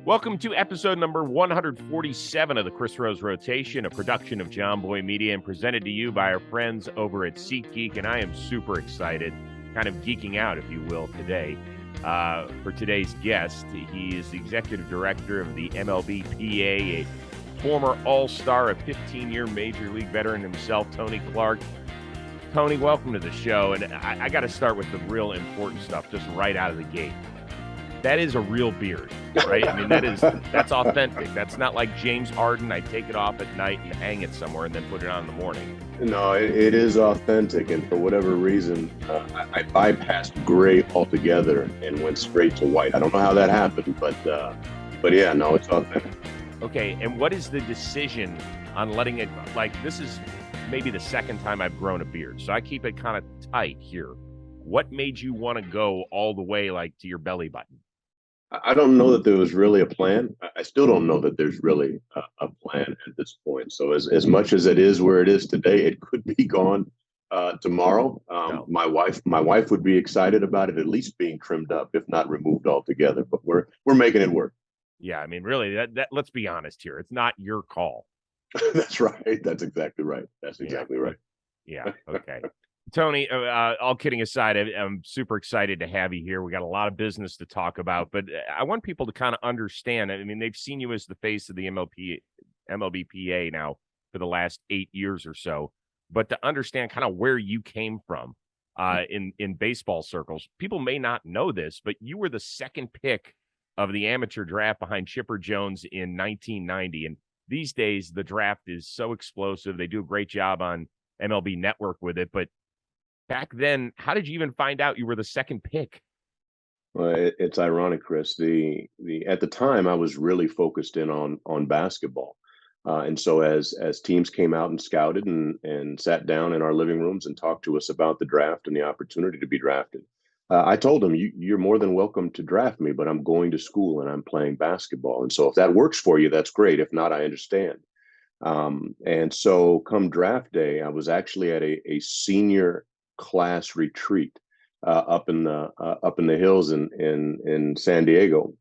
Welcome to episode number 147 of the Chris Rose Rotation, a production of John Boy Media and presented to you by our friends over at SeatGeek. And I am super excited, kind of geeking out, if you will, today for today's guest. He is the executive director of the MLBPA, a former all-star, a 15-year Major League veteran himself, Tony Clark. Tony, welcome to the show. And I got to start with the real important stuff just right out of the gate. That is a real beard, right? I mean, that's authentic. That's not like James Harden. I take it off at night and hang it somewhere and then put it on in the morning. No, it is authentic. And for whatever reason, I bypassed gray altogether and went straight to white. I don't know how that happened, but yeah, no, it's authentic. Okay. And what is the decision on letting it, like, this is maybe the second time I've grown a beard, so I keep it kind of tight here. What made you want to go all the way, like, to your belly button? I don't know that there was really a plan. I still don't know that there's really a plan at this point. So as much as it is where it is today, it could be gone tomorrow. No. My wife would be excited about it at least being trimmed up, if not removed altogether. But we're making it work. Yeah, I mean, really, that let's be honest here. It's not your call. That's right. That's exactly right. That's exactly right. Yeah. Okay. Tony, all kidding aside, I'm super excited to have you here. We got a lot of business to talk about, but I want people to kind of understand. I mean, they've seen you as the face of the MLBPA now for the last 8 years or so, but to understand kind of where you came from in baseball circles. People may not know this, but you were the second pick of the amateur draft behind Chipper Jones in 1990. And these days, the draft is so explosive. They do a great job on MLB Network with it, but back then, how did you even find out you were the second pick? Well, it's ironic, Chris. At the time, I was really focused in on basketball, and so as teams came out and scouted and sat down in our living rooms and talked to us about the draft and the opportunity to be drafted, I told them, you're more than welcome to draft me, but I'm going to school and I'm playing basketball, and so if that works for you, that's great. If not, I understand. And so, come draft day, I was actually at a senior class retreat up in the hills in San Diego,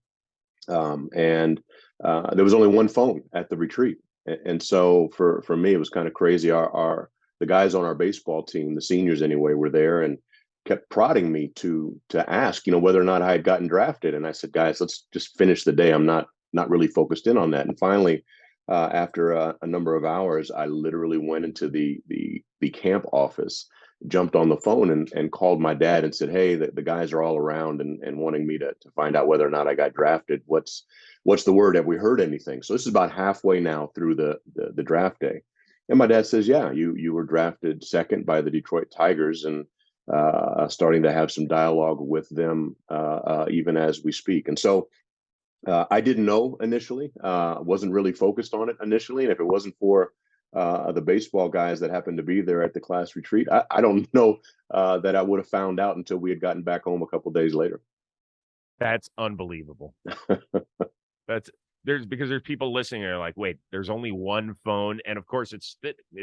and there was only one phone at the retreat, and so for me it was kind of crazy. The guys on our baseball team, the seniors anyway, were there and kept prodding me to ask, whether or not I had gotten drafted, and I said, guys, let's just finish the day. I'm not really focused in on that. And finally, after a number of hours, I literally went into the camp office, jumped on the phone and called my dad and said, hey, the guys are all around and wanting me to find out whether or not I got drafted. What's the word? Have we heard anything? So this is about halfway now through the draft day. And my dad says, yeah, you were drafted second by the Detroit Tigers, and starting to have some dialogue with them even as we speak. And so I didn't know initially, wasn't really focused on it initially. And if it wasn't for the baseball guys that happened to be there at the class retreat, I don't know that I would have found out until we had gotten back home a couple of days later. That's unbelievable. There's people listening. They're like, wait, there's only one phone, and of course it's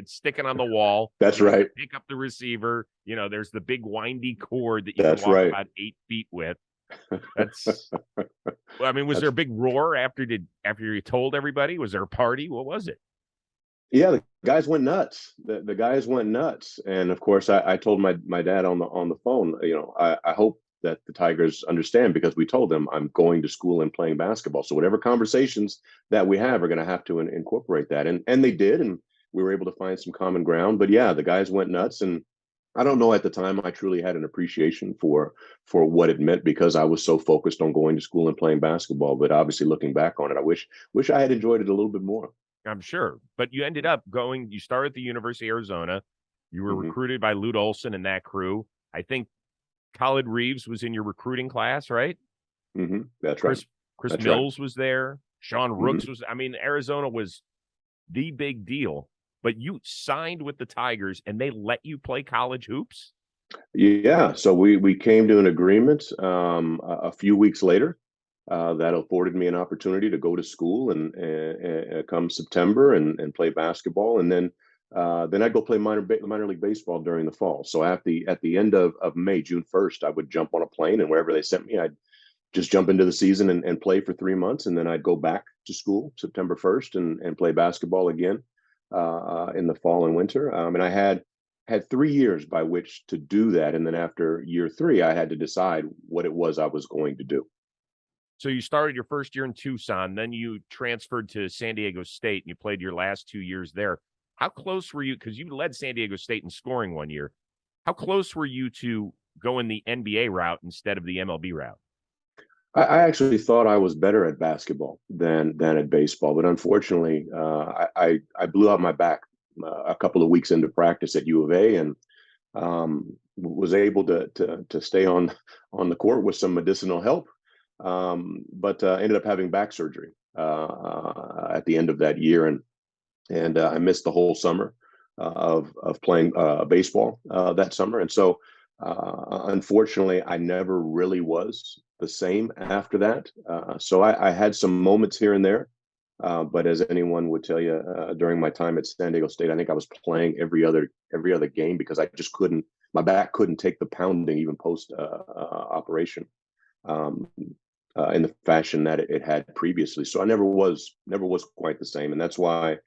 sticking on the wall. That's right. Pick up the receiver. There's the big windy cord that you can walk about 8 feet with. That's. I mean, was there a big roar after you told everybody? Was there a party? What was it? Yeah, the guys went nuts. The guys went nuts, and of course, I told my dad on the phone. I hope that the Tigers understand, because we told them I'm going to school and playing basketball. So whatever conversations that we have are going to have to incorporate that, and they did, and we were able to find some common ground. But yeah, the guys went nuts, and I don't know at the time I truly had an appreciation for what it meant, because I was so focused on going to school and playing basketball. But obviously, looking back on it, I wish I had enjoyed it a little bit more. I'm sure. But you ended up you started at the University of Arizona. You were recruited by Lute Olson and that crew. I think Khalid Reeves was in your recruiting class, right? Mm-hmm. That's right. Chris Mills was there. Sean Rooks was. I mean, Arizona was the big deal. But you signed with the Tigers and they let you play college hoops? Yeah. So we came to an agreement a few weeks later. That afforded me an opportunity to go to school and come September and play basketball, and then I'd go play minor league baseball during the fall. So at the end of May, June 1st, I would jump on a plane, and wherever they sent me, just jump into the season and play for 3 months, and then I'd go back to school September 1st and play basketball again in the fall and winter. And I had 3 years by which to do that, and then after year three, I had to decide what it was I was going to do. So you started your first year in Tucson, then you transferred to San Diego State, and you played your last 2 years there. How close were you? Because you led San Diego State in scoring one year. How close were you to going the NBA route instead of the MLB route? I actually thought I was better at basketball than at baseball, but unfortunately, I blew out my back a couple of weeks into practice at U of A, and was able to stay on the court with some medicinal help, but ended up having back surgery at the end of that year, and I missed the whole summer of playing baseball that summer, and so unfortunately, I never really was the same after that. So I had some moments here and there, but as anyone would tell you, during my time at San Diego State, I think I was playing every other game because I just couldn't. My back couldn't take the pounding even post operation um, in the fashion that it had previously. So I never was quite the same, and that's why,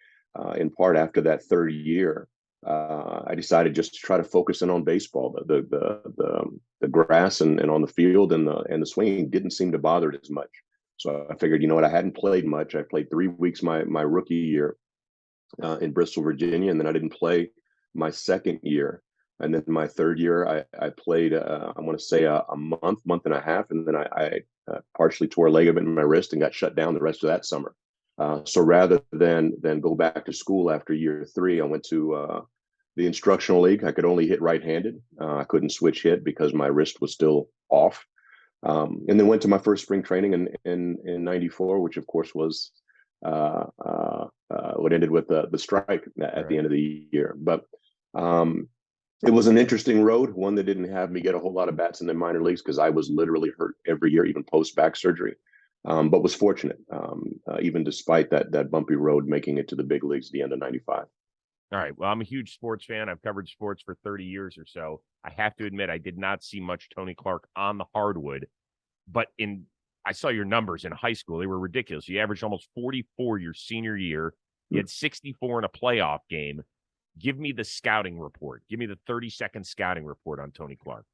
in part, after that third year, I decided just to try to focus in on baseball. The grass and on the field and the swinging didn't seem to bother it as much. So I figured, you know what, I hadn't played much. I played 3 weeks my rookie year in Bristol, Virginia, and then I didn't play my second year. And then my third year, I played, I want to say a month and a half, and then I partially tore a ligament in my wrist and got shut down the rest of that summer. So rather than go back to school after year three, I went to the instructional league. I could only hit right-handed. I couldn't switch hit because my wrist was still off. And then went to my first spring training in '94, which of course was what ended with the strike at the end of the year. But it was an interesting road, one that didn't have me get a whole lot of bats in the minor leagues because I was literally hurt every year, even post back surgery. But was fortunate, even despite that bumpy road, making it to the big leagues at the end of '95. All right. Well, I'm a huge sports fan. I've covered sports for 30 years or so. I have to admit, I did not see much Tony Clark on the hardwood, but I saw your numbers in high school. They were ridiculous. You averaged almost 44 your senior year. You had 64 in a playoff game. Give me the scouting report. Give me the 30-second scouting report on Tony Clark.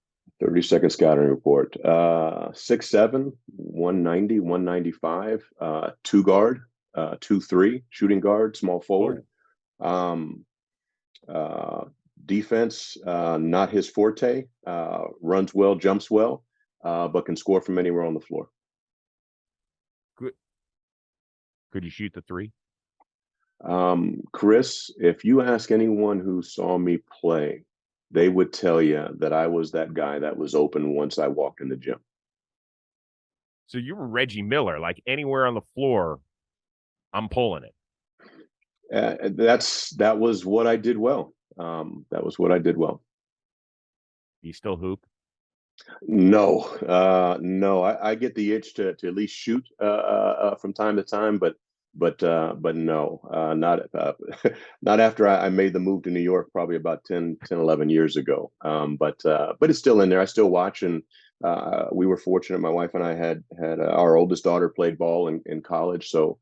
30-second scouting report. 6'7", 190, 195, two guard, 2'3", shooting guard, small forward. Defense, not his forte. Runs well, jumps well, but can score from anywhere on the floor. Good. Could you shoot the three? Chris, if you ask anyone who saw me play, they would tell you that I was that guy that was open once I walked in the gym. So you were Reggie Miller, like anywhere on the floor, I'm pulling it. That was what I did well. That was what I did well. You still hoop? No, no. I get the itch to at least shoot from time to time, but no, not not after I made the move to New York, probably about 10, 11 years ago. But it's still in there. I still watch, and we were fortunate. My wife and I had our oldest daughter played ball in college, so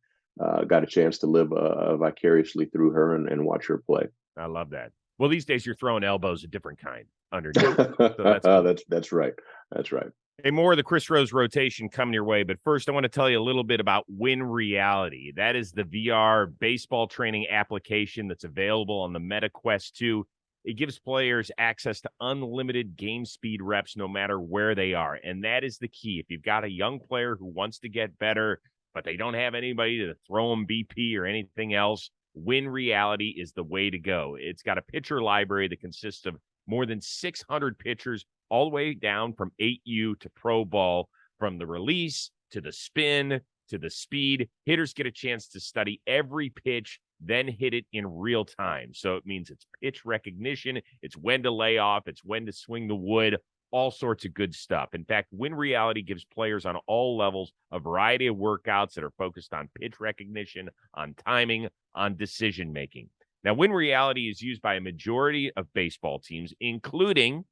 got a chance to live vicariously through her and watch her play. I love that. Well, these days you're throwing elbows a different kind underneath. So that's cool. That's right. That's right. Hey, more of the Chris Rose rotation coming your way. But first, I want to tell you a little bit about Win Reality. That is the VR baseball training application that's available on the Meta Quest 2. It gives players access to unlimited game speed reps no matter where they are. And that is the key. If you've got a young player who wants to get better, but they don't have anybody to throw them BP or anything else, Win Reality is the way to go. It's got a pitcher library that consists of more than 600 pitchers, all the way down from 8U to pro ball, from the release to the spin to the speed. Hitters get a chance to study every pitch, then hit it in real time. So it means it's pitch recognition, it's when to lay off, it's when to swing the wood, all sorts of good stuff. In fact, Win Reality gives players on all levels a variety of workouts that are focused on pitch recognition, on timing, on decision making. Now, Win Reality is used by a majority of baseball teams, including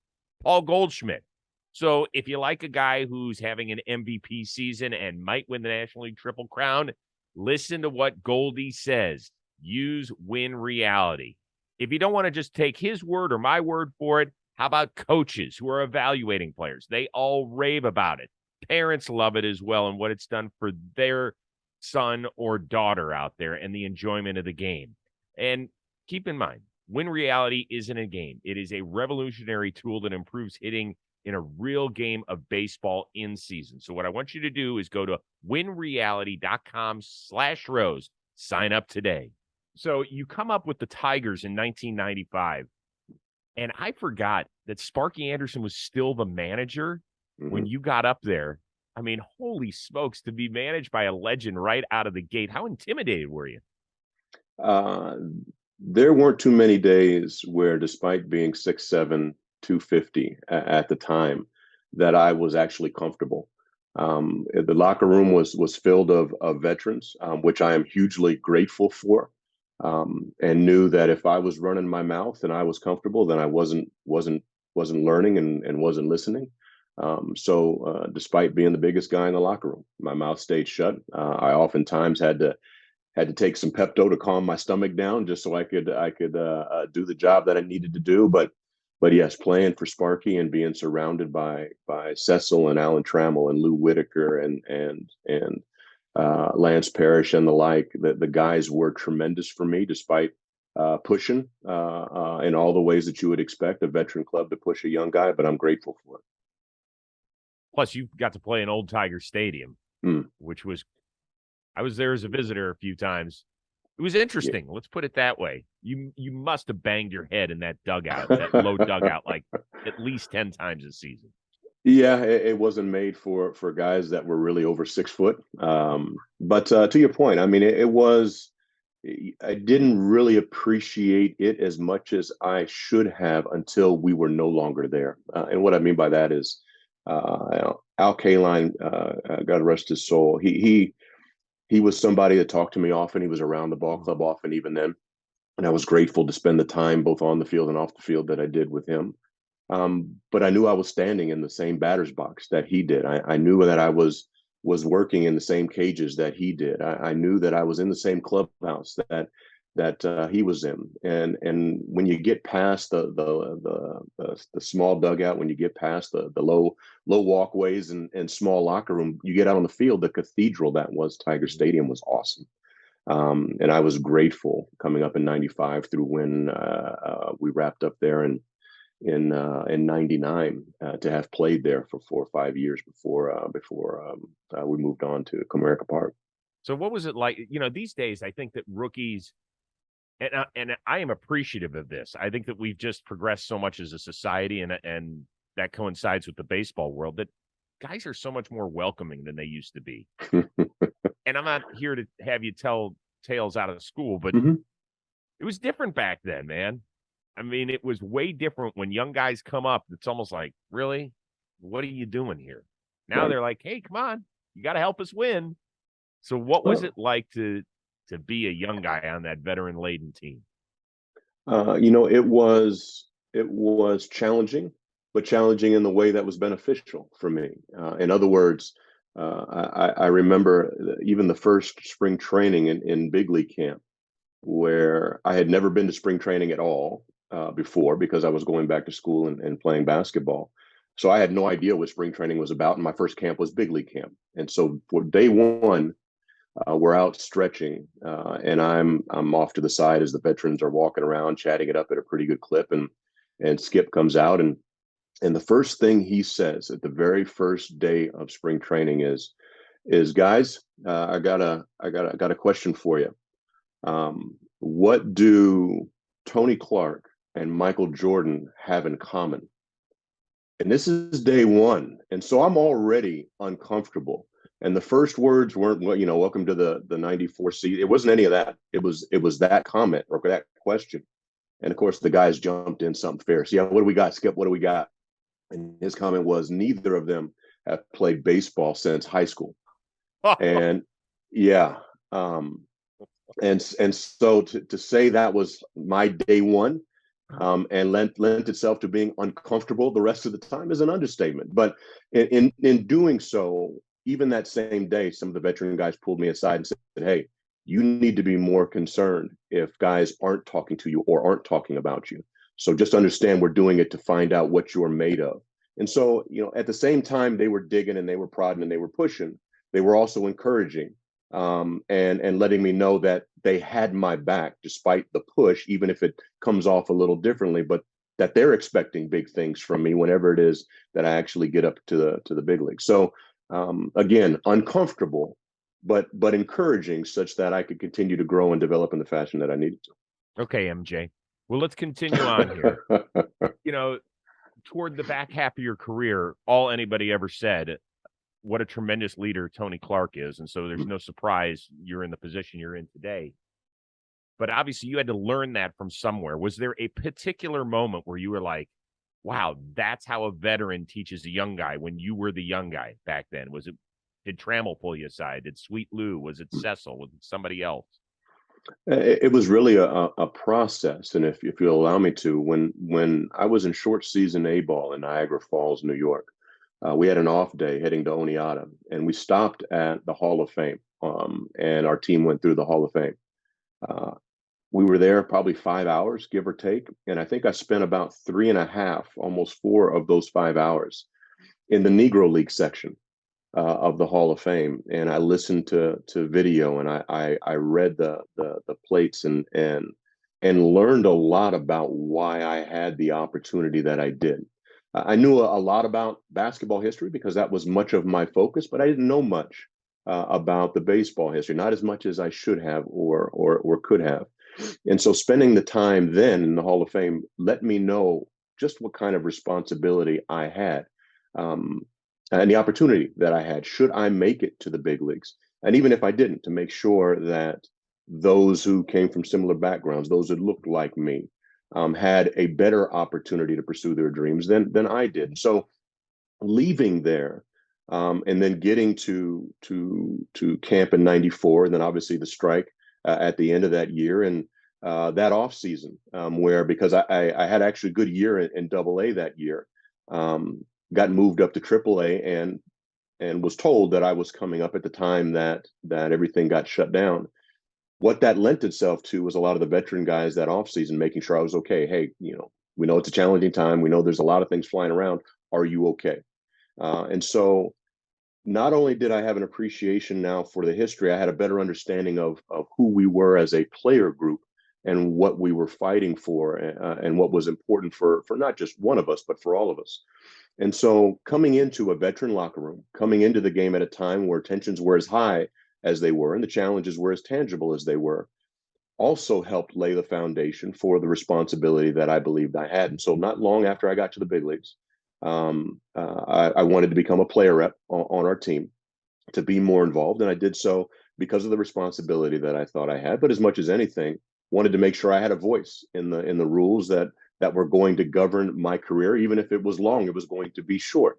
Paul Goldschmidt. So if you like a guy who's having an MVP season and might win the National League Triple Crown, listen to what Goldie says. Use Win Reality. If you don't want to just take his word or my word for it, how about coaches who are evaluating players? They all rave about it. Parents love it as well and what it's done for their son or daughter out there and the enjoyment of the game. And keep in mind, Win Reality isn't a game. It is a revolutionary tool that improves hitting in a real game of baseball in season. So what I want you to do is go to winreality.com/rose. Sign up today. So you come up with the Tigers in 1995, and I forgot that Sparky Anderson was still the manager when you got up there. I mean, holy smokes, to be managed by a legend right out of the gate. How intimidated were you? There weren't too many days where, despite being 6'7", 250 at the time, that I was actually comfortable. The locker room was filled of veterans, which I am hugely grateful for, and knew that if I was running my mouth and I was comfortable, then I wasn't learning and wasn't listening. So despite being the biggest guy in the locker room, my mouth stayed shut. I oftentimes had to take some Pepto to calm my stomach down just so I could do the job that I needed to do. But yes, playing for Sparky and being surrounded by Cecil and Alan Trammell and Lou Whitaker and Lance Parrish and the like, the guys were tremendous for me, despite pushing in all the ways that you would expect a veteran club to push a young guy. But I'm grateful for it. Plus, you got to play in Old Tiger Stadium, which was, I was there as a visitor a few times. It was interesting. Yeah. Let's put it that way. You must have banged your head in that dugout, that low dugout, like at least 10 times a season. Yeah, it wasn't made for guys that were really over 6 foot. But to your point, I mean, it was. I didn't really appreciate it as much as I should have until we were no longer there. And what I mean by that is, Al Kaline, God rest his soul, he was somebody that talked to me often. He was around the ball club often, even then. And I was grateful to spend the time both on the field and off the field that I did with him. But I knew I was standing in the same batter's box that he did. I knew that I was working in the same cages that he did. I knew that I was in the same clubhouse that he was in. And when you get past the small dugout, when you get past the low walkways and small locker room, you get out on the field. The cathedral that was Tiger Stadium was awesome. And I was grateful coming up in 95 through when we wrapped up there in 99 to have played there for 4 or 5 years before we moved on to Comerica Park. So what was it like? You know, these days I think that rookies, and I am appreciative of this. I think that we've just progressed so much as a society, and that coincides with the baseball world, that guys are so much more welcoming than they used to be. And I'm not here to have you tell tales out of school, but it was different back then, man. I mean, it was way different when young guys come up. It's almost like, really? What are you doing here? Now they're like, hey, come on, you got to help us win. So what was it like to be a young guy on that veteran-laden team? It was challenging, but challenging in the way that was beneficial for me. In other words, I remember even the first spring training in big league camp, where I had never been to spring training at all before, because I was going back to school and playing basketball. So I had no idea what spring training was about. And my first camp was big league camp. And so for day one, we're out stretching, and I'm off to the side as the veterans are walking around, chatting it up at a pretty good clip. And Skip comes out, and the first thing he says at the very first day of spring training is guys, I got a question for you. What do Tony Clark and Michael Jordan have in common? And this is day one. And so I'm already uncomfortable. And the first words weren't, welcome to the 94 season. It wasn't any of that. It was that comment or that question. And of course, the guys jumped in something fierce. Yeah, what do we got, Skip? What do we got? And his comment was, neither of them have played baseball since high school. And yeah. And so to say that was my day one, and lent itself to being uncomfortable the rest of the time is an understatement. But in doing so, even that same day, some of the veteran guys pulled me aside and said, "Hey, you need to be more concerned if guys aren't talking to you or aren't talking about you. So just understand we're doing it to find out what you're made of." And so, at the same time they were digging and they were prodding and they were pushing, they were also encouraging, and letting me know that they had my back despite the push, even if it comes off a little differently, but that they're expecting big things from me whenever it is that I actually get up to the big league. So again, uncomfortable, but encouraging, such that I could continue to grow and develop in the fashion that I needed Okay, MJ. Well, let's continue on here. to. Toward the back half of your career, all anybody ever said, what a tremendous leader Tony Clark is. And so there's no surprise you're in the position you're in today. But obviously you had to learn that from somewhere. Was there a particular moment where you were like, wow, that's how a veteran teaches a young guy when you were the young guy back then? Did Trammell pull you aside? Did Sweet Lou? Was it Cecil? Was it somebody else? It was really a process, and if you'll allow me to, when I was in short season A ball in Niagara Falls, New York, we had an off day heading to Oneonta, and we stopped at the Hall of Fame, and our team went through the Hall of Fame. Uh, we were there probably 5 hours, give or take, and I think I spent about three and a half, almost 4 of those 5 hours in the Negro League section of the Hall of Fame, and I listened to video, and I read the plates, and learned a lot about why I had the opportunity that I did. I knew a lot about basketball history because that was much of my focus, but I didn't know much about the baseball history, not as much as I should have or could have. And so spending the time then in the Hall of Fame let me know just what kind of responsibility I had. And the opportunity that I had, should I make it to the big leagues. And even if I didn't, to make sure that those who came from similar backgrounds, those that looked like me, had a better opportunity to pursue their dreams than I did. So leaving there, and then getting to camp in '94, and then obviously the strike at the end of that year, and that off season, where, because I had actually a good year in Double A that year, got moved up to Triple A, and was told that I was coming up at the time that everything got shut down. What that lent itself to was a lot of the veteran guys that offseason making sure I was okay. Hey, we know it's a challenging time. We know there's a lot of things flying around. Are you okay? And so not only did I have an appreciation now for the history, I had a better understanding of who we were as a player group and what we were fighting for, and what was important for not just one of us, but for all of us. And so coming into a veteran locker room, coming into the game at a time where tensions were as high as they were and the challenges were as tangible as they were, also helped lay the foundation for the responsibility that I believed I had. And so not long after I got to the big leagues, I wanted to become a player rep on our team, to be more involved. And I did so because of the responsibility that I thought I had. But as much as anything, wanted to make sure I had a voice in the rules that were going to govern my career. Even if it was long, it was going to be short.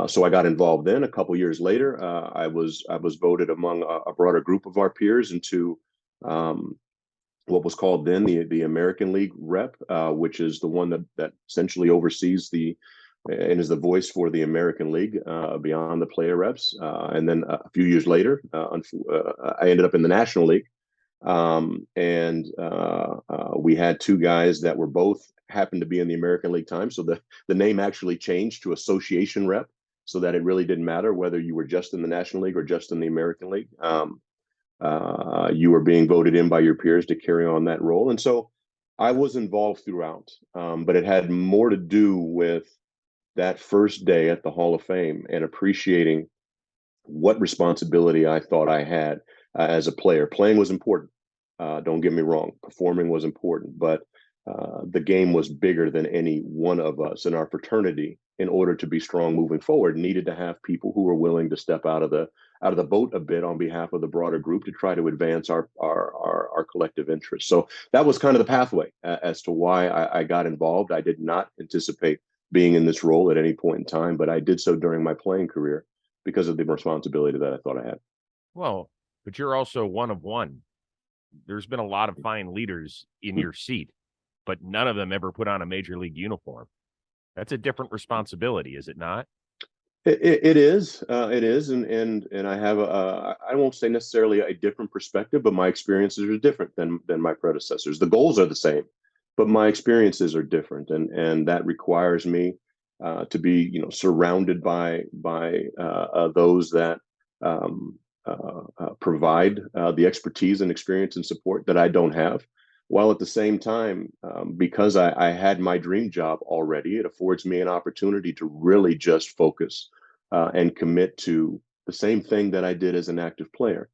So I got involved then. A couple years later, I was voted among a broader group of our peers into what was called then the American League rep, which is the one that essentially oversees and is the voice for the American League, beyond the player reps. And then a few years later, I ended up in the National League. And we had two guys that were both happened to be in the American League time. So the name actually changed to association rep, so that it really didn't matter whether you were just in the National League or just in the American League. You were being voted in by your peers to carry on that role. And so I was involved throughout, but it had more to do with that first day at the Hall of Fame and appreciating what responsibility I thought I had as a player. Playing was important. Don't get me wrong. Performing was important, but the game was bigger than any one of us. And our fraternity, in order to be strong moving forward, needed to have people who were willing to step out of the boat a bit on behalf of the broader group to try to advance our collective interests. So that was kind of the pathway as to why I got involved. I did not anticipate being in this role at any point in time, but I did so during my playing career because of the responsibility that I thought I had. Well, but you're also one of one. There's been a lot of fine leaders in your seat. but none of them ever put on a major league uniform. That's a different responsibility, is it not? It is, and I have I won't say necessarily a different perspective, but my experiences are different than my predecessors. The goals are the same, but my experiences are different, and that requires me to be, surrounded by those that provide the expertise and experience and support that I don't have. While at the same time, because I had my dream job already, it affords me an opportunity to really just focus and commit to the same thing that I did as an active player,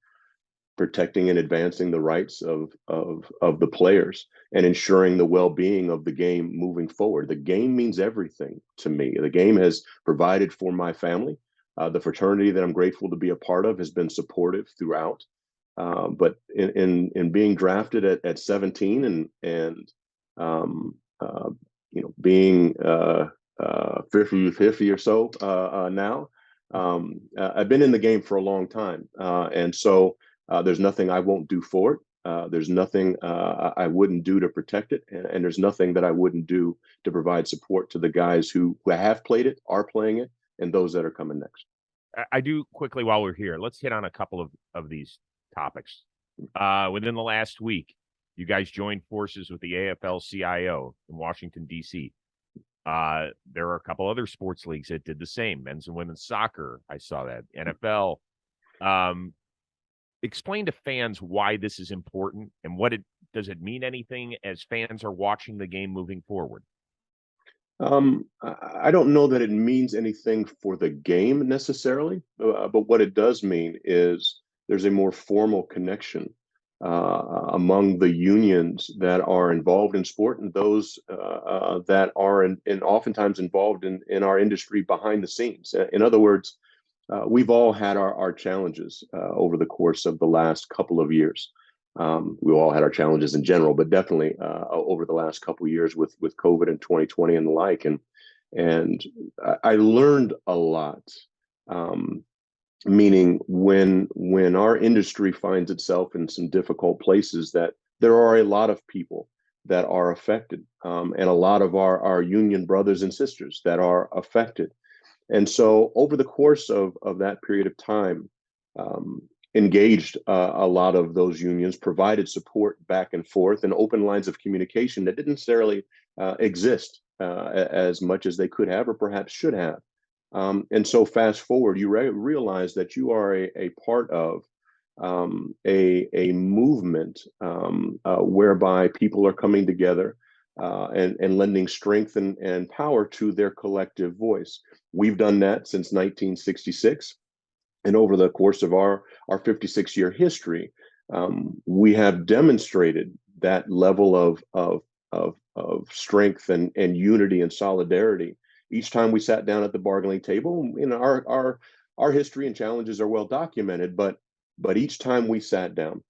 protecting and advancing the rights of the players and ensuring the well-being of the game moving forward. The game means everything to me. The game has provided for my family. The fraternity that I'm grateful to be a part of has been supportive throughout. But in being drafted at 17 and being 50 or so now, I've been in the game for a long time, and so there's nothing I won't do for it. There's nothing I wouldn't do to protect it, and there's nothing that I wouldn't do to provide support to the guys who have played it, are playing it, and those that are coming next. I do quickly while we're here. Let's hit on a couple of these topics. Within the last week, you guys joined forces with the AFL-CIO in Washington, D.C. There are a couple other sports leagues that did the same. Men's and women's soccer. I saw that. NFL. Explain to fans why this is important and does it mean anything as fans are watching the game moving forward? I don't know that it means anything for the game necessarily, but what it does mean is there's a more formal connection among the unions that are involved in sport and those that are and oftentimes involved in our industry behind the scenes. In other words, we've all had our challenges over the course of the last couple of years. We all had our challenges in general, but definitely over the last couple of years with COVID and 2020 and the like. And I learned a lot. Meaning when our industry finds itself in some difficult places, that there are a lot of people that are affected, and a lot of our union brothers and sisters that are affected. And so over the course of that period of time, engaged a lot of those unions, provided support back and forth and open lines of communication that didn't necessarily exist as much as they could have or perhaps should have. And so fast forward, you realize that you are a part of a movement whereby people are coming together and lending strength and power to their collective voice. We've done that since 1966. And over the course of our 56-year history, we have demonstrated that level of strength and unity and solidarity. Each time we sat down at the bargaining table, our history and challenges are well documented, but each time we sat down,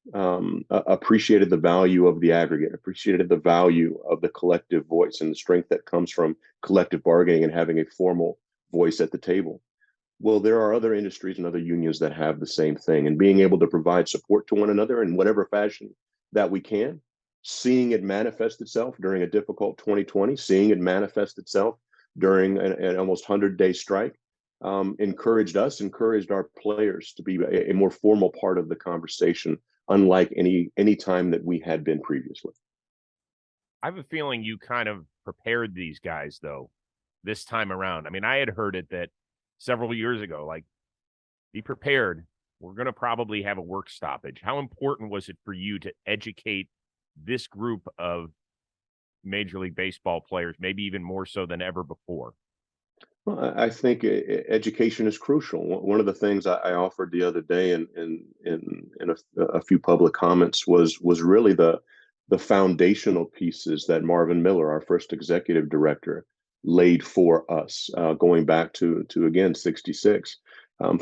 appreciated the value of the aggregate, appreciated the value of the collective voice and the strength that comes from collective bargaining and having a formal voice at the table. Well, there are other industries and other unions that have the same thing, and being able to provide support to one another in whatever fashion that we can, seeing it manifest itself during a difficult 2020, seeing it manifest itself during an almost 100-day strike, encouraged our players to be a more formal part of the conversation, unlike any time that we had been previously. I have a feeling you kind of prepared these guys, though, this time around. I mean, I had heard it that several years ago, like, be prepared. We're going to probably have a work stoppage. How important was it for you to educate this group of Major League Baseball players, maybe even more so than ever before? Well, I think education is crucial. One of the things I offered the other day in a few public comments was really the foundational pieces that Marvin Miller, our first executive director, laid for us, going back to again 66.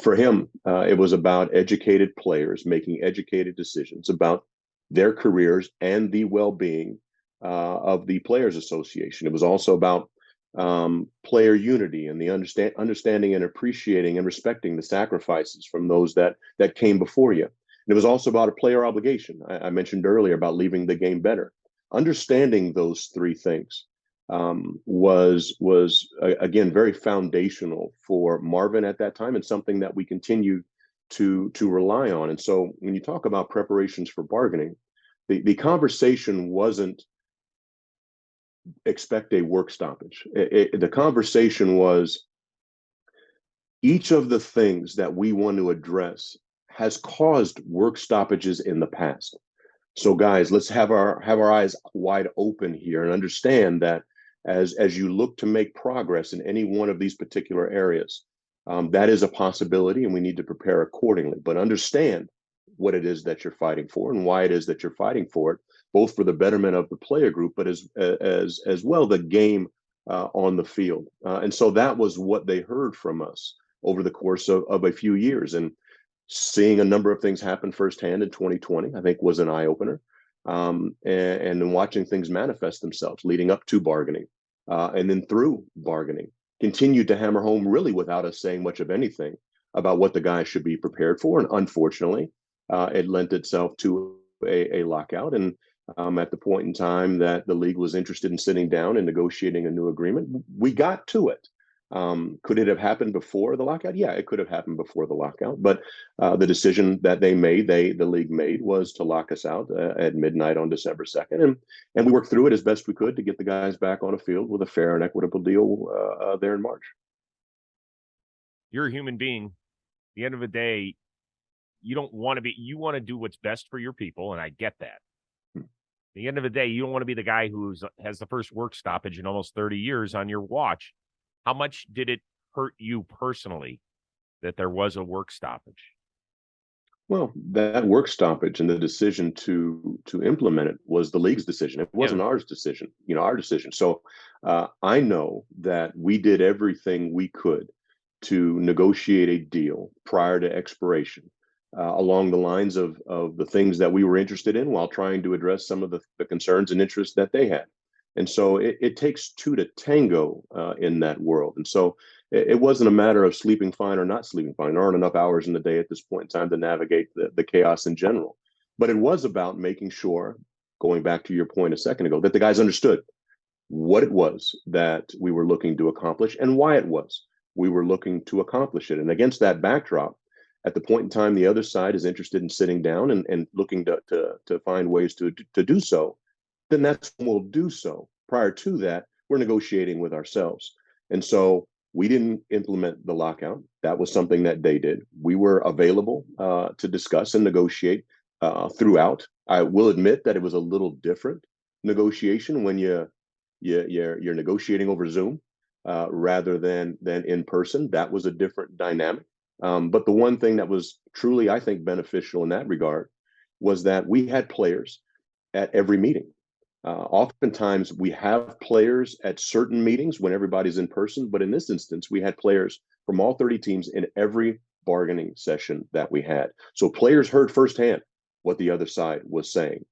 For him, it was about educated players making educated decisions about their careers and the well-being of the Players Association. It was also about player unity and the understanding and appreciating and respecting the sacrifices from those that came before you. And it was also about a player obligation. I mentioned earlier about leaving the game better. understanding those three things was again very foundational for Marvin at that time, and something that we continue to rely on. And so when you talk about preparations for bargaining, the conversation wasn't expect a work stoppage. The conversation was each of the things that we want to address has caused work stoppages in the past. So guys, let's have our eyes wide open here and understand that as you look to make progress in any one of these particular areas, that is a possibility, and we need to prepare accordingly. But understand what it is that you're fighting for and why it is that you're fighting for it, both for the betterment of the player group, but as well the game on the field. And so that was what they heard from us over the course of a few years. And seeing a number of things happen firsthand in 2020, I think, was an eye opener. And then watching things manifest themselves leading up to bargaining, and then through bargaining, continued to hammer home really without us saying much of anything about what the guys should be prepared for. And unfortunately, it lent itself to a lockout. And at the point in time that the league was interested in sitting down and negotiating a new agreement, we got to it. Could it have happened before the lockout? Yeah, it could have happened before the lockout. But the decision that the league made, was to lock us out at midnight on December 2nd. And we worked through it as best we could to get the guys back on a field with a fair and equitable deal there in March. You're a human being. At the end of the day, you want to do what's best for your people, and I get that. At the end of the day, you don't want to be the guy who has the first work stoppage in almost 30 years on your watch. How much did it hurt you personally that there was a work stoppage? Well, that work stoppage and the decision to implement it was the league's decision. It wasn't our decision, our decision. So I know that we did everything we could to negotiate a deal prior to expiration, along the lines of the things that we were interested in, while trying to address some of the concerns and interests that they had. And so it takes two to tango in that world. And so it wasn't a matter of sleeping fine or not sleeping fine. There aren't enough hours in the day at this point in time to navigate the chaos in general. But it was about making sure, going back to your point a second ago, that the guys understood what it was that we were looking to accomplish and why it was we were looking to accomplish it. And against that backdrop, at the point in time the other side is interested in sitting down and looking to find ways to do so, then that's when we'll do so. Prior to that, we're negotiating with ourselves. And so we didn't implement the lockout. That was something that they did. We were available to discuss and negotiate throughout. I will admit that it was a little different negotiation when you're negotiating over Zoom rather than in person. That was a different dynamic. But the one thing that was truly, I think, beneficial in that regard was that we had players at every meeting. Oftentimes we have players at certain meetings when everybody's in person, but in this instance, we had players from all 30 teams in every bargaining session that we had. So players heard firsthand what the other side was saying.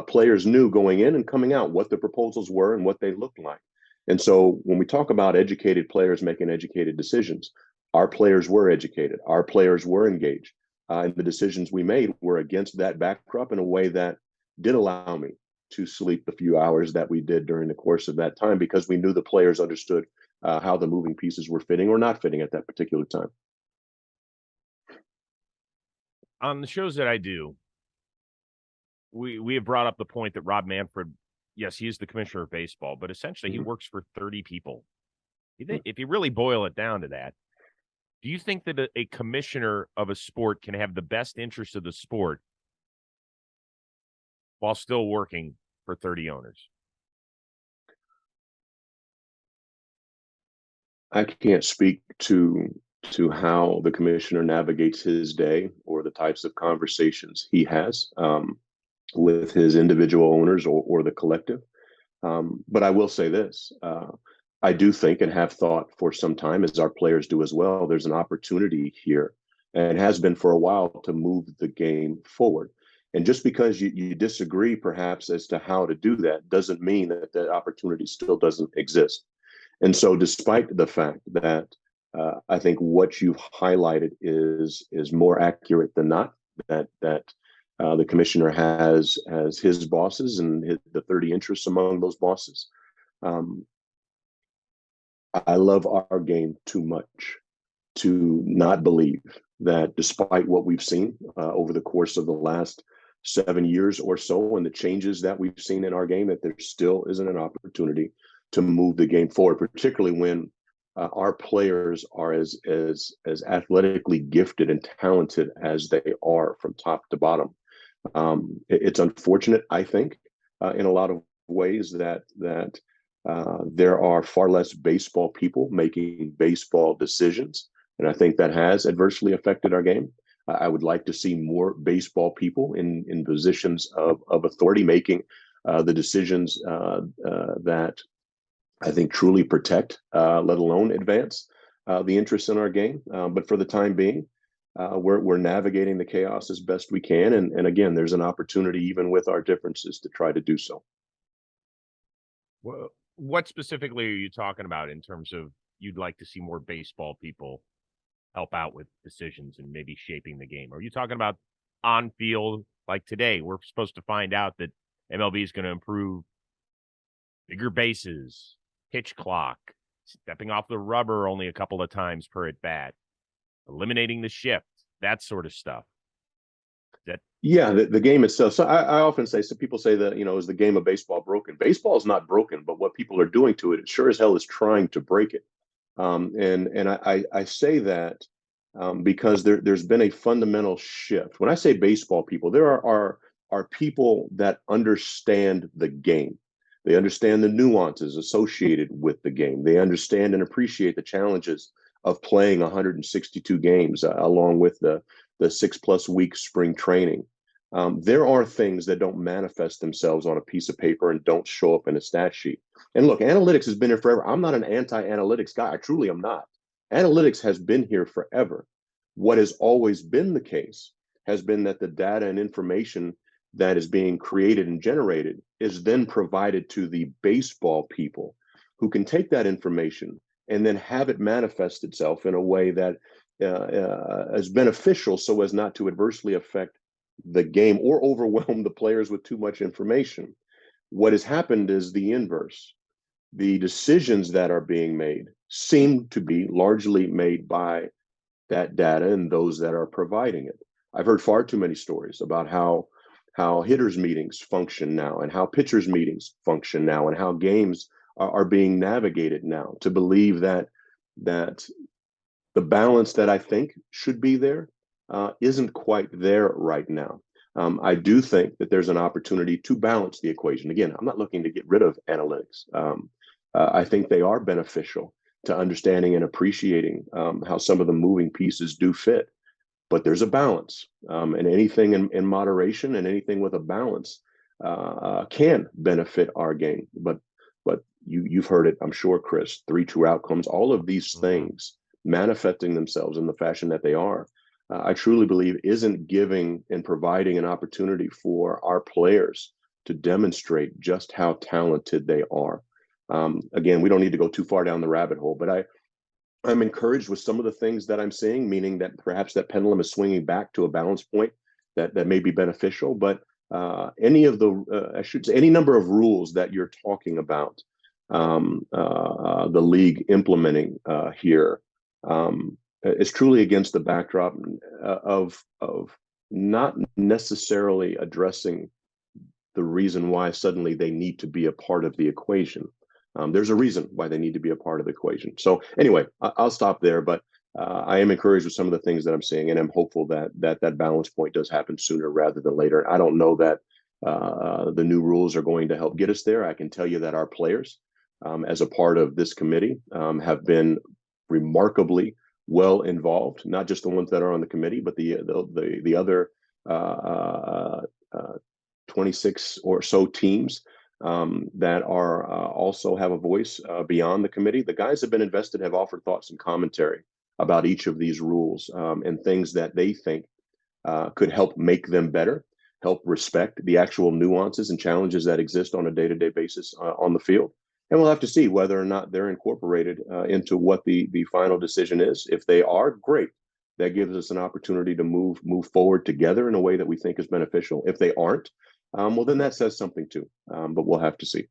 Players knew going in and coming out what the proposals were and what they looked like. And so when we talk about educated players making educated decisions, our players were educated, our players were engaged, and the decisions we made were against that backdrop in a way that did allow me to sleep the few hours that we did during the course of that time, because we knew the players understood how the moving pieces were fitting or not fitting at that particular time. On the shows that I do, we have brought up the point that Rob Manfred, yes, he is the commissioner of baseball, but essentially he works for 30 people. If you really boil it down to that, do you think that a commissioner of a sport can have the best interest of the sport while still working for 30 owners? I can't speak to how the commissioner navigates his day or the types of conversations he has with his individual owners or the collective. But I will say this. I do think, and have thought for some time, as our players do as well, there's an opportunity here, and has been for a while, to move the game forward. And just because you disagree perhaps as to how to do that doesn't mean that the opportunity still doesn't exist. And so despite the fact that I think what you've highlighted is more accurate than not, that The commissioner has his bosses and the 30 interests among those bosses. I love our game too much to not believe that despite what we've seen over the course of the last 7 years or so and the changes that we've seen in our game, that there still isn't an opportunity to move the game forward, particularly when our players are as athletically gifted and talented as they are from top to bottom. It's unfortunate, I think, in a lot of ways that there are far less baseball people making baseball decisions. And I think that has adversely affected our game. I would like to see more baseball people in positions of authority making the decisions that I think truly protect, let alone advance the interests in our game. But for the time being, we're navigating the chaos as best we can. And again, there's an opportunity, even with our differences, to try to do so. Well, what specifically are you talking about in terms of you'd like to see more baseball people help out with decisions and maybe shaping the game? Are you talking about on field? Like today, we're supposed to find out that MLB is going to improve bigger bases, pitch clock, stepping off the rubber only a couple of times per at bat, eliminating the shift, that sort of stuff. Yeah, the game itself. So I often say, so people say that, is the game of baseball broken? Baseball is not broken, but what people are doing to it sure as hell is trying to break it. And I say that because there's been a fundamental shift. When I say baseball people, there are people that understand the game. They understand the nuances associated with the game. They understand and appreciate the challenges of playing 162 games along with the 6+ week spring training. There are things that don't manifest themselves on a piece of paper and don't show up in a stat sheet. And look, analytics has been here forever. I'm not an anti-analytics guy. I truly am not. Analytics has been here forever. What has always been the case has been that the data and information that is being created and generated is then provided to the baseball people who can take that information and then have it manifest itself in a way that is beneficial so as not to adversely affect the game or overwhelm the players with too much information. What has happened is the inverse. The decisions that are being made seem to be largely made by that data and those that are providing it. I've heard far too many stories about how hitters meetings function now and how pitchers meetings function now and how games are being navigated now, to believe that the balance that I think should be there isn't quite there right now. I do think that there's an opportunity to balance the equation. Again, I'm not looking to get rid of analytics. I think they are beneficial to understanding and appreciating how some of the moving pieces do fit. But there's a balance, and anything in moderation and anything with a balance can benefit our game. But you've heard it, I'm sure, Chris. 3 true outcomes. All of these things manifesting themselves in the fashion that they are, I truly believe isn't giving and providing an opportunity for our players to demonstrate just how talented they are. Again, we don't need to go too far down the rabbit hole, but I'm encouraged with some of the things that I'm seeing, meaning that perhaps that pendulum is swinging back to a balance point that may be beneficial. But any of the, I should say, any number of rules that you're talking about, the league implementing here, is truly against the backdrop of not necessarily addressing the reason why suddenly they need to be a part of the equation. There's a reason why they need to be a part of the equation. So anyway, I'll stop there, but I am encouraged with some of the things that I'm seeing, and I'm hopeful that balance point does happen sooner rather than later. I don't know that the new rules are going to help get us there. I can tell you that our players, as a part of this committee, have been remarkably well involved, not just the ones that are on the committee, but the other 26 or so teams that are also have a voice beyond the committee. The guys have been invested, have offered thoughts and commentary about each of these rules and things that they think could help make them better, help respect the actual nuances and challenges that exist on a day-to-day basis on the field. And we'll have to see whether or not they're incorporated into what the final decision is. If they are, great. that gives us an opportunity to move forward together in a way that we think is beneficial. If they aren't, well, then that says something too. But we'll have to see.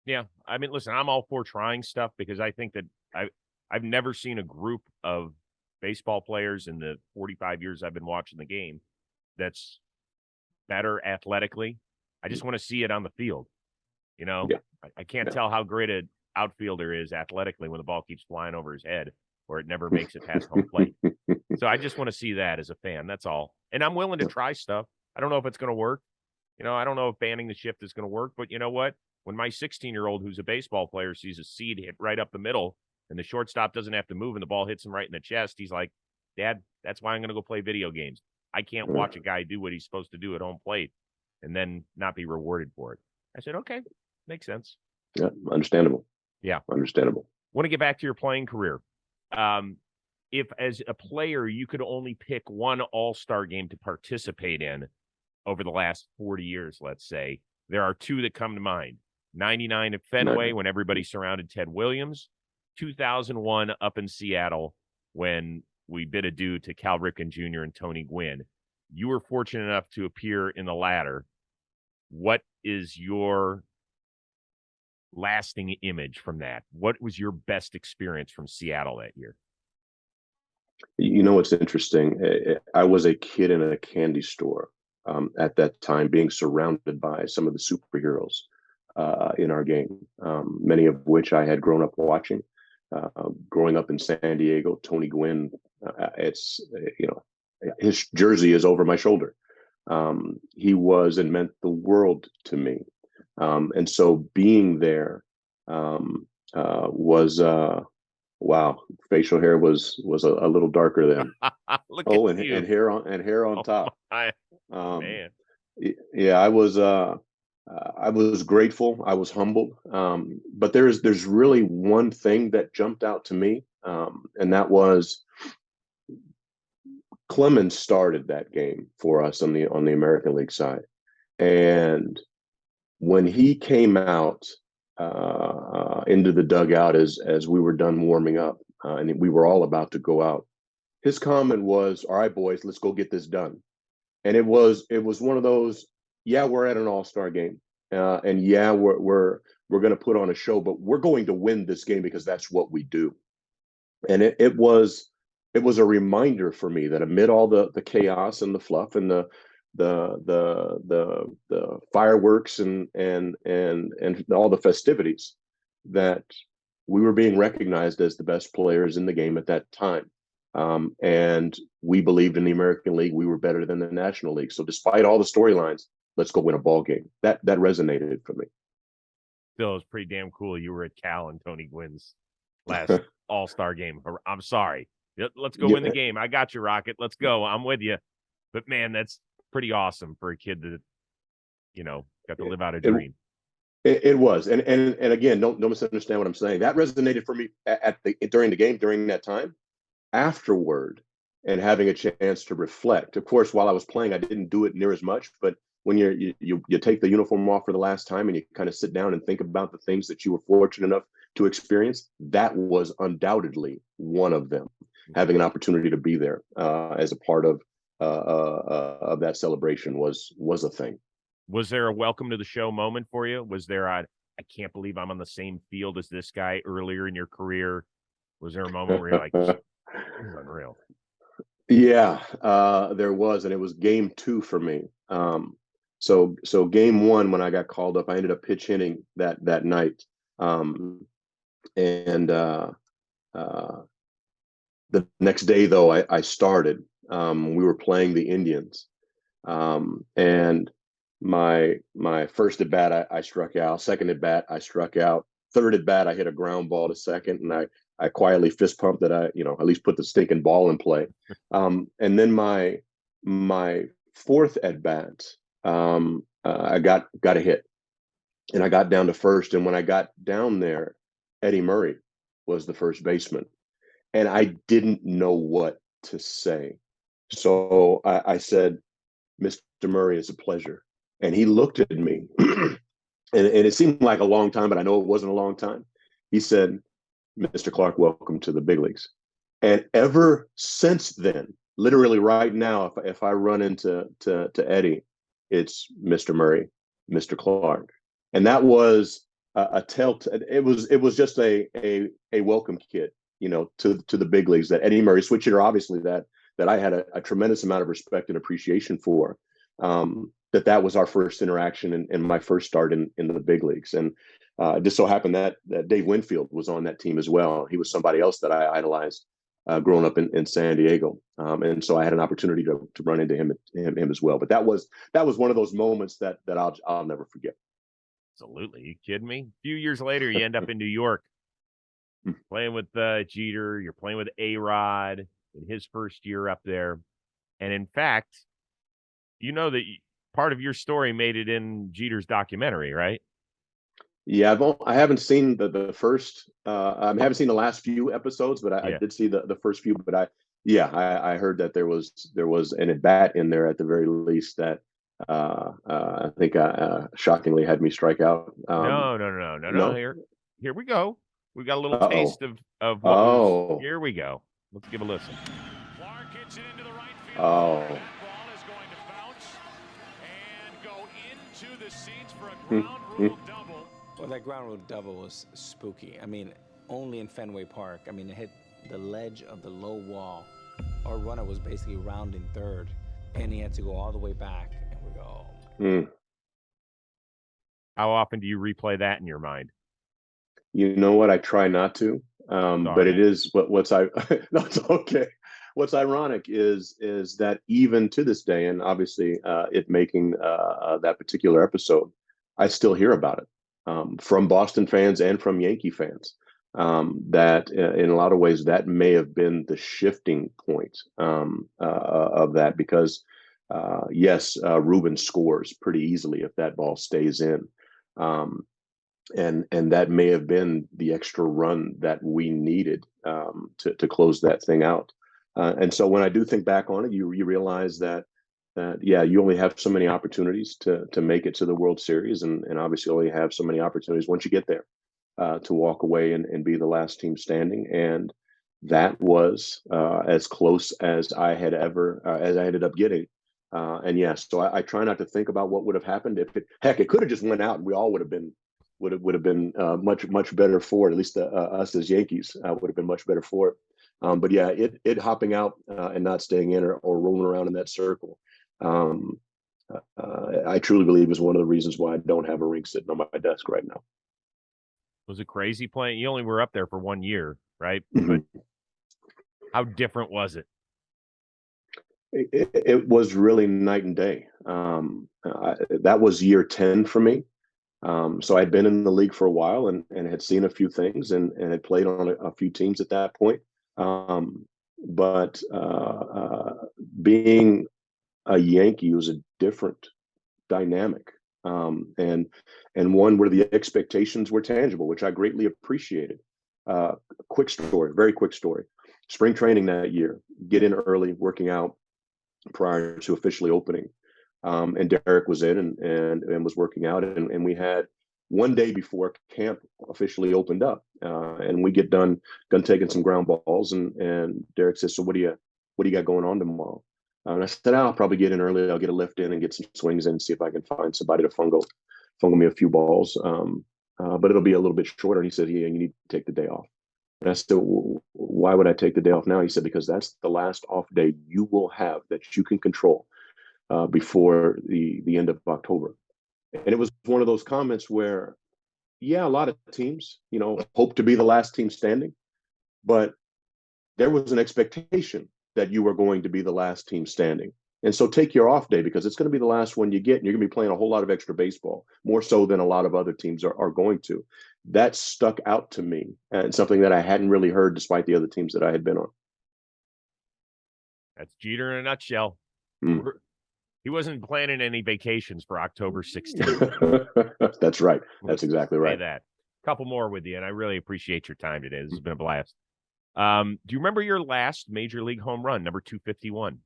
Yeah, I mean, listen, I'm all for trying stuff because I think that I've never seen a group of baseball players in the 45 years I've been watching the game that's better athletically. I just want to see it on the field. You know, Yeah. I can't Yeah. tell how great an outfielder is athletically when the ball keeps flying over his head or it never makes it past home plate. So I just want to see that as a fan. That's all. And I'm willing to try stuff. I don't know if it's going to work. You know, I don't know if banning the shift is going to work, but you know what? When my 16-year-old who's a baseball player sees a seed hit right up the middle and the shortstop doesn't have to move and the ball hits him right in the chest, he's like, Dad, that's why I'm going to go play video games. I can't watch a guy do what he's supposed to do at home plate and then not be rewarded for it. I said, okay, makes sense. Yeah, understandable. Yeah. Understandable. Want to get back to your playing career. If as a player you could only pick one all-star game to participate in over the last 40 years, let's say, there are two that come to mind. 99 at Fenway when everybody surrounded Ted Williams. 2001 up in Seattle when we bid adieu to Cal Ripken Jr. and Tony Gwynn. You were fortunate enough to appear in the latter. What is your lasting image from that? What was your best experience from Seattle that year? You know what's interesting? I was a kid in a candy store at that time, being surrounded by some of the superheroes in our game, many of which I had grown up watching. Growing up in San Diego, Tony Gwynn, it's, his jersey is over my shoulder. He was and meant the world to me. And so being there was, wow, facial hair was a little darker then. And hair on top. Man. Yeah, I was grateful. I was humbled. But there's really one thing that jumped out to me, and that was Clemens started that game for us on the American League side, and when he came out into the dugout as we were done warming up, and we were all about to go out, his comment was, "All right, boys, let's go get this done." And it was one of those, yeah, we're at an all-star game, and yeah, we're going to put on a show, but we're going to win this game because that's what we do. And it was a reminder for me that amid all the chaos and the fluff and the fireworks and all the festivities, that we were being recognized as the best players in the game at that time. And we believed in the American League. We were better than the National League. So despite all the storylines, let's go win a ball game. That resonated for me. Still, it was pretty damn cool. You were at Cal and Tony Gwynn's last all-star game. I'm sorry. Let's go win the game. I got you, Rocket. Let's go. I'm with you. But man, that's pretty awesome for a kid that, got to live out a dream. It was. And again, don't misunderstand what I'm saying. That resonated for me during the game, during that time. Afterward, and having a chance to reflect. Of course, while I was playing, I didn't do it near as much, but when you take the uniform off for the last time and you kind of sit down and think about the things that you were fortunate enough to experience, that was undoubtedly one of them. Having an opportunity to be there as a part of that celebration was a thing. Was there a welcome to the show moment for you? Was there I can't believe I'm on the same field as this guy earlier in your career? Was there a moment where you're like, this is unreal? Yeah, there was, and it was game 2 for me. So game 1, when I got called up, I ended up pitch hitting that night. The next day, though, I started. We were playing the Indians, and my first at bat, I struck out. Second at bat, I struck out. Third at bat, I hit a ground ball to second, and I quietly fist pumped that I, at least put the stinking ball in play. And then my fourth at bat, I got a hit, and I got down to first. And when I got down there, Eddie Murray was the first baseman, and I didn't know what to say. So I said, "Mr. Murray, it's a pleasure." And he looked at me, and it seemed like a long time, but I know it wasn't a long time. He said, "Mr. Clark, welcome to the big leagues." And ever since then, literally right now, if I run into to Eddie, it's Mr. Murray, Mr. Clark, and that was a telltale. It was just a welcome kit, to the big leagues. That Eddie Murray, switch hitter, obviously that I had a tremendous amount of respect and appreciation for. That was our first interaction and my first start in the big leagues, and it just so happened that Dave Winfield was on that team as well. He was somebody else that I idolized growing up in San Diego, and so I had an opportunity to run into him as well. But that was one of those moments that I'll never forget. Absolutely. You kidding me? A few years later, you end up in New York playing with Jeter. You're playing with A-Rod in his first year up there. And in fact, that part of your story made it in Jeter's documentary, right? Yeah, I haven't seen the first. I haven't seen the last few episodes, but I did see the first few. But I heard that there was an at bat in there at the very least that I think shockingly had me strike out. No. Here we go. We got a little taste of what was. Here we go. Let's give a listen. Clark hits it into the right field. Oh. That ball is going to bounce and go into the seats for a ground rule double. Well, that ground rule double was spooky. I mean, only in Fenway Park. I mean, it hit the ledge of the low wall. Our runner was basically rounding third, and he had to go all the way back. And we go, oh my God. How often do you replay that in your mind? You know what? I try not to, but it is what's no, it's okay. What's ironic is that even to this day, and obviously it making that particular episode, I still hear about it from Boston fans and from Yankee fans. That in a lot of ways that may have been the shifting point of that, because yes, Ruben scores pretty easily if that ball stays in. And that may have been the extra run that we needed to close that thing out. And so when I do think back on it, you realize that you only have so many opportunities to make it to the World Series, and obviously only have so many opportunities once you get there to walk away and be the last team standing. And that was as close as I had ever as I ended up getting. And yes, so I try not to think about what would have happened if it could have just went out and we all would have been much better for it. At least us as Yankees would have been much better for it. But yeah, it hopping out and not staying in or rolling around in that circle, I truly believe is one of the reasons why I don't have a ring sitting on my desk right now. Was it crazy playing? You only were up there for 1 year, right? Mm-hmm. But how different was it? It was really night and day. That was year 10 for me. So I'd been in the league for a while and had seen a few things and had played on a few teams at that point. But being a Yankee was a different dynamic, and one where the expectations were tangible, which I greatly appreciated. Very quick story. Spring training that year, get in early, working out prior to officially opening. And Derek was in and was working out, and we had one day before camp officially opened up, and we get done taking some ground balls, and Derek says, "So what do you got going on tomorrow?" And I said, "I'll probably get in early. I'll get a lift in and get some swings in, and see if I can find somebody to fungo me a few balls. But it'll be a little bit shorter." And he said, "Yeah, you need to take the day off." And I said, "Well, why would I take the day off now?" He said, "Because that's the last off day you will have that you can control before the end of October." And it was one of those comments where, yeah, a lot of teams, hope to be the last team standing, but there was an expectation that you were going to be the last team standing. And so take your off day, because it's going to be the last one you get, and you're going to be playing a whole lot of extra baseball, more so than a lot of other teams are going to. That stuck out to me, and something that I hadn't really heard despite the other teams that I had been on. That's Jeter in a nutshell. Mm. He wasn't planning any vacations for October 16th. That's right. That's exactly right. That. A couple more with you, and I really appreciate your time today. This has been a blast. Do you remember your last major league home run, number 251?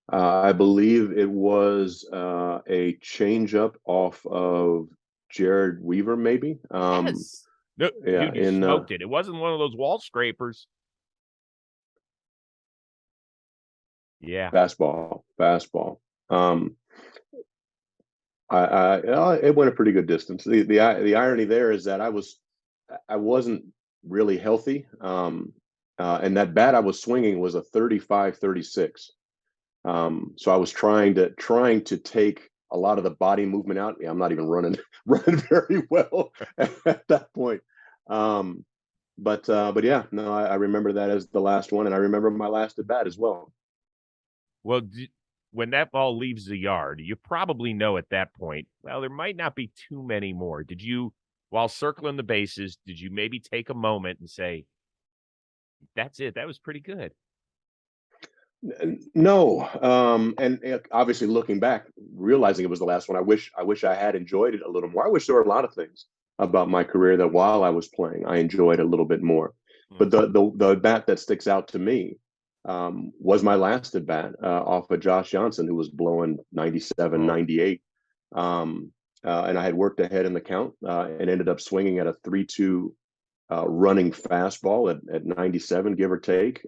I believe it was a changeup off of Jared Weaver, maybe. Yes. No, yeah, dude, you smoked it. It wasn't one of those wall scrapers. Yeah. Fastball. It went a pretty good distance. The irony there is that I wasn't really healthy. And that bat I was swinging was a 35-36. So I was trying to take a lot of the body movement out. Yeah, I'm not even running very well at that point. But yeah, no, I remember that as the last one, and I remember my last at bat as well. Well, when that ball leaves the yard, you probably know at that point, well, there might not be too many more. Did you, while circling the bases, did you maybe take a moment and say, that's it, that was pretty good? No, and obviously looking back, realizing it was the last one, I wish I had enjoyed it a little more. I wish there were a lot of things about my career that while I was playing, I enjoyed a little bit more. But the bat that sticks out to me was my last at bat off of Josh Johnson, who was blowing 97, 98. And I had worked ahead in the count and ended up swinging at a 3-2 running fastball at 97, give or take.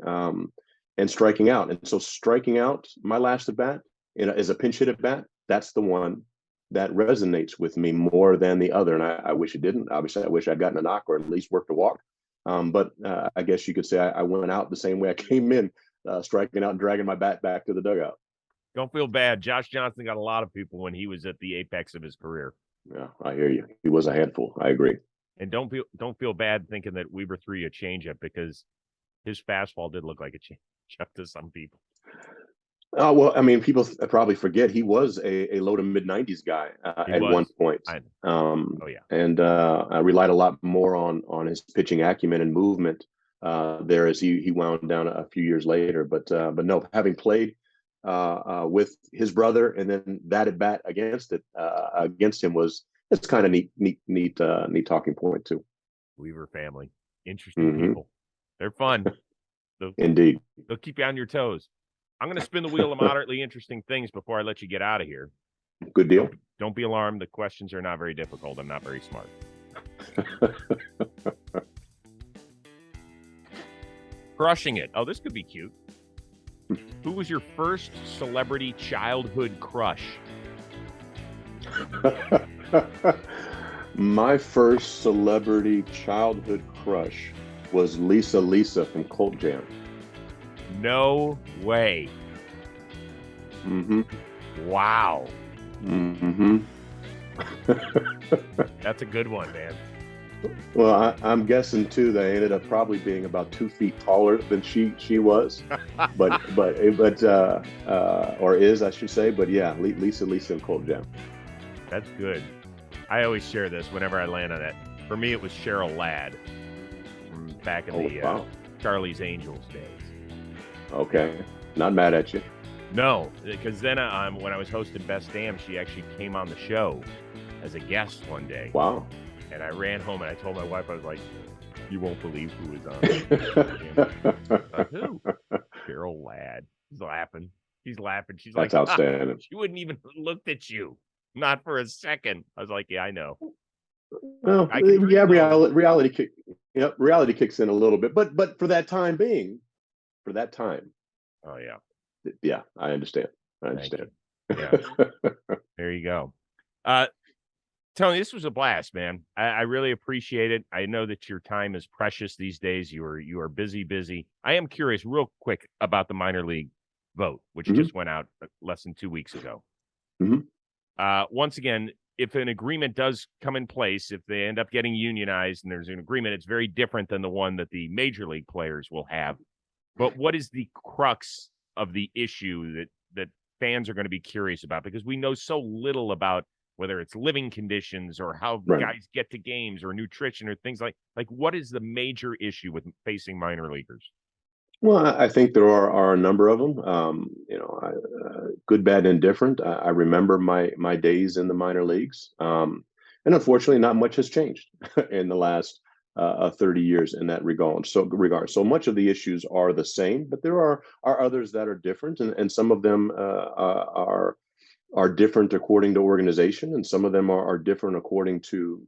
And striking out. And so striking out my last at bat as a pinch hit at bat, that's the one that resonates with me more than the other. And I wish it didn't. Obviously, I wish I'd gotten a knock or at least worked a walk. But I guess you could say I went out the same way I came in, striking out and dragging my bat back to the dugout. Don't feel bad. Josh Johnson got a lot of people when he was at the apex of his career. Yeah, I hear you. He was a handful. I agree. And don't feel bad thinking that Weaver threw you a changeup, because his fastball did look like a changeup to some people. Well, I mean, people probably forget he was a low to mid 90s guy at one point. And I relied a lot more on his pitching acumen and movement there as he wound down a few years later. But no, having played with his brother and then that at bat against him it's kind of neat talking point too. Weaver family, interesting people. They're fun. Indeed. They'll keep you on your toes. I'm going to spin the wheel of moderately interesting things before I let you get out of here. Good deal. Don't be alarmed. The questions are not very difficult. I'm not very smart. Crushing it. Oh, this could be cute. Who was your first celebrity childhood crush? My first celebrity childhood crush was Lisa from Colt Jam. No way. Wow. That's a good one, man. Well, I'm guessing too that I ended up probably being about 2 feet taller than she was, but or is, I should say. But yeah, Lisa and Colt Jam. That's good. I always share this whenever I land on it. For me, it was Cheryl Ladd from back in the Charlie's Angels days. Okay, not mad at you. No, because then when I was hosting Best Damn, she actually came on the show as a guest one day. Wow. And I ran home and I told my wife, I was like, you won't believe who was on. Like, who? Cheryl Ladd. She's laughing. She's That's like, outstanding. She wouldn't even looked at you. Not for a second. I was like, yeah, I know. Well, yeah, reality kicks in a little bit, but for that time being, Oh yeah. Yeah, I understand. Yeah. There you go. Tony, this was a blast, man. I really appreciate it. I know that your time is precious these days. You are busy. I am curious real quick about the minor league vote, which just went out less than 2 weeks ago. Once again, if an agreement does come in place, if they end up getting unionized and there's an agreement, it's very different than the one that the major league players will have. But what is the crux of the issue that fans are going to be curious about? Because we know so little about whether it's living conditions or how guys get to games or nutrition or things like what is the major issue with facing minor leaguers? Well, I think there are a number of them. Good, bad, and different. I remember my days in the minor leagues, and unfortunately, not much has changed in the last 30 years in that regard. So much of the issues are the same, but there are others that are different, and some of them are different according to organization, and some of them are different according to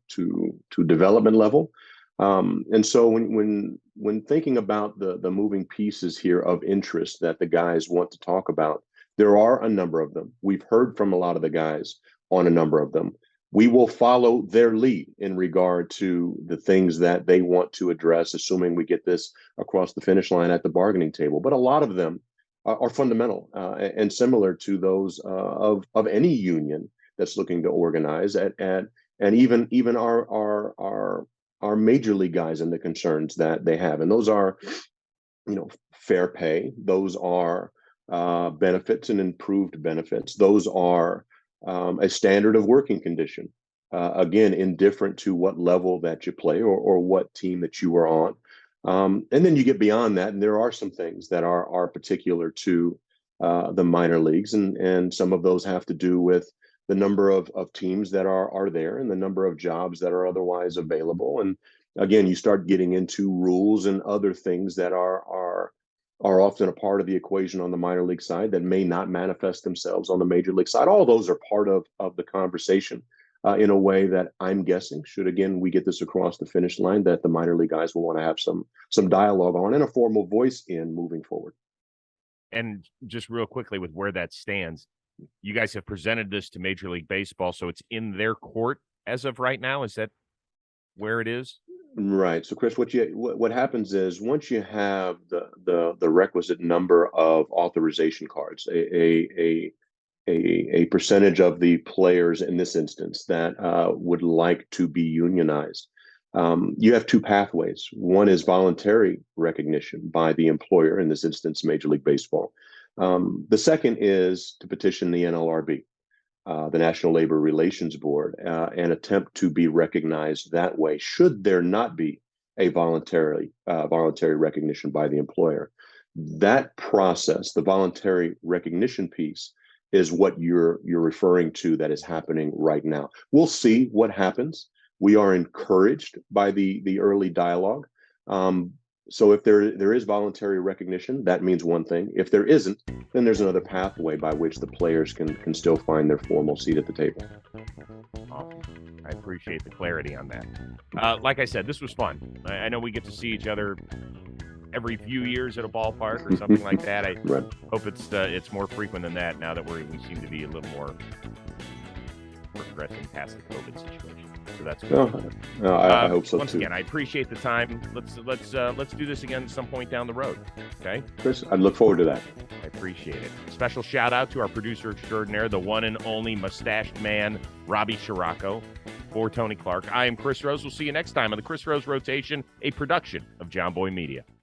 development level. And so when thinking about the moving pieces here of interest that the guys want to talk about, there are a number of them. We've heard from a lot of the guys on a number of them. We will follow their lead in regard to the things that they want to address, assuming we get this across the finish line at the bargaining table. But a lot of them are fundamental and similar to those of any union that's looking to organize and even our major league guys and the concerns that they have. And those are, fair pay. Those are benefits and improved benefits. Those are a standard of working condition. Again, indifferent to what level that you play or what team that you are on. And then you get beyond that, and there are some things that are particular to the minor leagues, and some of those have to do with the number of teams that are there and the number of jobs that are otherwise available. And again, you start getting into rules and other things that are often a part of the equation on the minor league side that may not manifest themselves on the major league side. All those are part of the conversation in a way that I'm guessing should, again, we get this across the finish line, that the minor league guys will want to have some dialogue on and a formal voice in moving forward. And just real quickly with where that stands, you guys have presented this to Major League Baseball, so it's in their court as of right now. Is that where it is? Right. So, Chris, what happens is once you have the requisite number of authorization cards, a percentage of the players in this instance that would like to be unionized, you have two pathways. One is voluntary recognition by the employer, in this instance, Major League Baseball. The second is to petition the NLRB, the National Labor Relations Board, and attempt to be recognized that way, should there not be a voluntary recognition by the employer. That process, the voluntary recognition piece, is what you're referring to that is happening right now. We'll see what happens. We are encouraged by the early dialogue. So if there is voluntary recognition, that means one thing. If there isn't, then there's another pathway by which the players can still find their formal seat at the table. Awesome. I appreciate the clarity on that. Like I said, this was fun. I know we get to see each other every few years at a ballpark or something like that. I Right. hope it's more frequent than that now that we seem to be a little more progressing past the COVID situation. So that's good. I hope so once too. again, I appreciate the time. Let's do this again at some point down the road. Okay, Chris, I look forward to that. I appreciate it. Special shout out to our producer extraordinaire, the one and only mustached man, Robbie Scirocco. For Tony Clark, I am Chris Rose. We'll see you next time on the Chris Rose Rotation, a production of John Boy Media.